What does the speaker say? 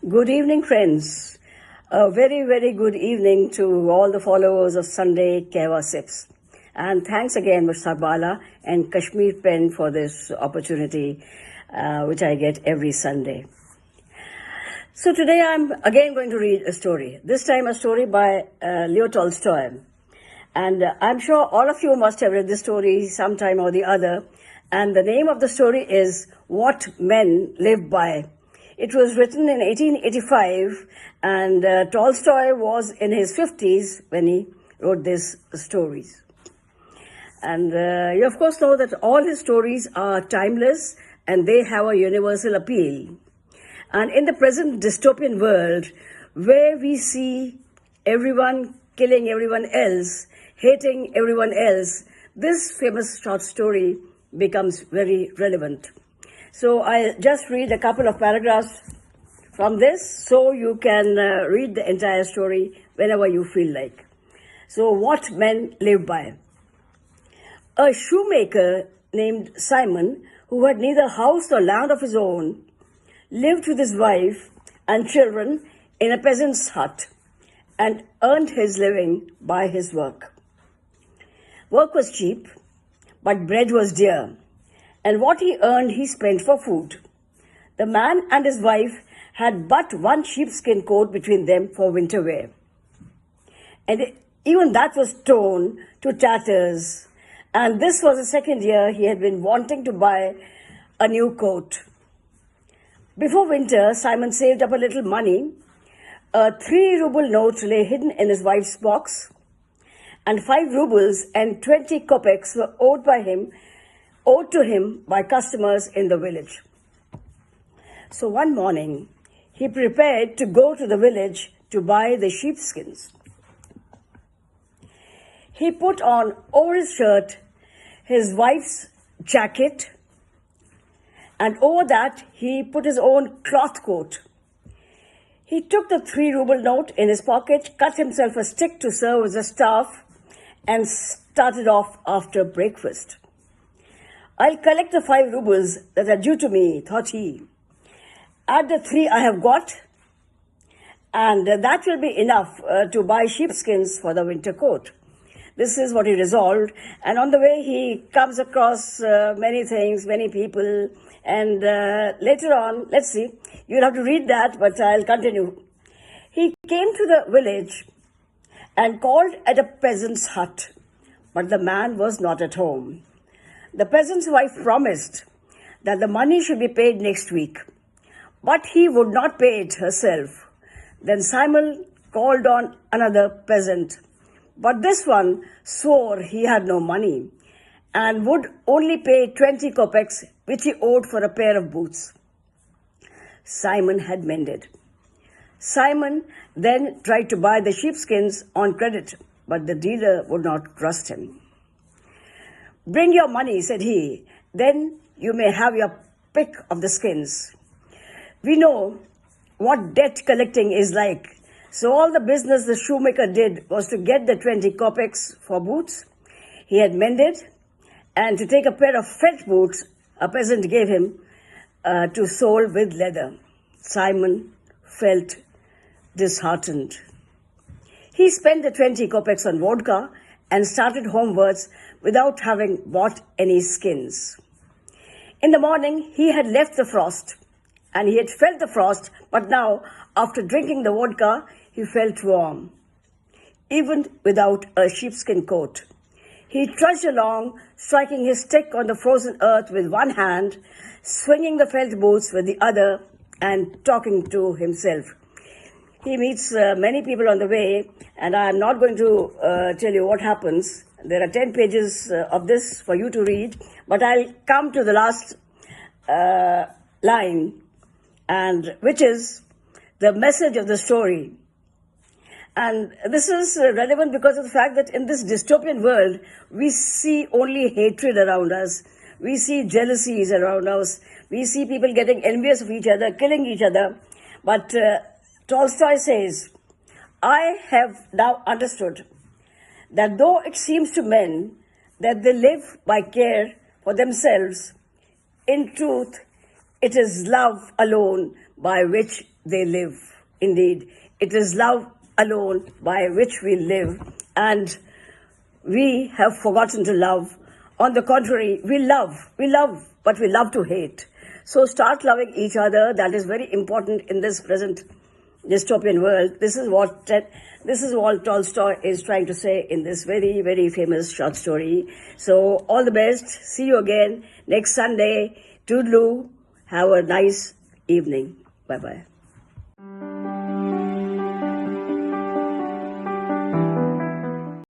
Good evening, friends. A very, very good evening to all the followers of Sunday Kehwa Sips. And thanks again, Mr. Bala and Kashmir Pen for this opportunity, which I get every Sunday. So today I'm again going to read a story. This time a story by Leo Tolstoy. And I'm sure all of you must have read this story sometime or the other. And the name of the story is What Men Live By. It was written in 1885, and Tolstoy was in his 50s when he wrote these stories. And you of course know that all his stories are timeless and they have a universal appeal. And in the present dystopian world, where we see everyone killing everyone else, hating everyone else, this famous short story becomes very relevant. So I'll just read a couple of paragraphs from this so you can read the entire story whenever you feel like. So, what men live by. A shoemaker named Simon, who had neither house nor land of his own, lived with his wife and children in a peasant's hut and earned his living by his work. Work was cheap, but bread was dear, and what he earned he spent for food. The man and his wife had but one sheepskin coat between them for winter wear, and even that was torn to tatters, and this was the second year he had been wanting to buy a new coat. Before winter, Simon saved up a little money. A 3-ruble note lay hidden in his wife's box, and 5 rubles and 20 kopecks were owed to him by customers in the village. So one morning, he prepared to go to the village to buy the sheepskins. He put on over his shirt his wife's jacket, and over that he put his own cloth coat. He took the 3-ruble note in his pocket, cut himself a stick to serve as a staff, and started off after breakfast. I'll collect the 5 rubles that are due to me, thought he. Add the 3 I have got, and that will be enough to buy sheepskins for the winter coat. This is what he resolved, and on the way he comes across many things, many people, and later on, let's see, you'll have to read that, but I'll continue. He came to the village and called at a peasant's hut, but the man was not at home. The peasant's wife promised that the money should be paid next week, but he would not pay it herself. Then Simon called on another peasant, but this one swore he had no money and would only pay 20 kopecks, which he owed for a pair of boots. Simon had mended. Simon then tried to buy the sheepskins on credit, but the dealer would not trust him. Bring your money, said he, then you may have your pick of the skins. We know what debt collecting is like, so all the business the shoemaker did was to get the 20 kopecks for boots he had mended, and to take a pair of felt boots a peasant gave him to sole with leather. Simon felt disheartened. He spent the 20 kopecks on vodka and started homewards without having bought any skins. In the morning, he had left the frost, and he had felt the frost, but now, after drinking the vodka, he felt warm, even without a sheepskin coat. He trudged along, striking his stick on the frozen earth with one hand, swinging the felt boots with the other, and talking to himself. He meets many people on the way, and I am not going to tell you what happens. There are 10 pages of this for you to read, but I'll come to the last line, and which is the message of the story. And this is relevant because of the fact that in this dystopian world, we see only hatred around us. We see jealousies around us. We see people getting envious of each other, killing each other. But Tolstoy says, I have now understood that though it seems to men that they live by care for themselves, in truth, it is love alone by which they live. Indeed, it is love alone by which we live, and we have forgotten to love. On the contrary, we love, but we love to hate. So start loving each other. That is very important in this present dystopian world. This is what Tolstoy is trying to say in this very, very famous short story. So all the best. See you again next Sunday. Toodaloo. Have a nice evening. Bye-bye.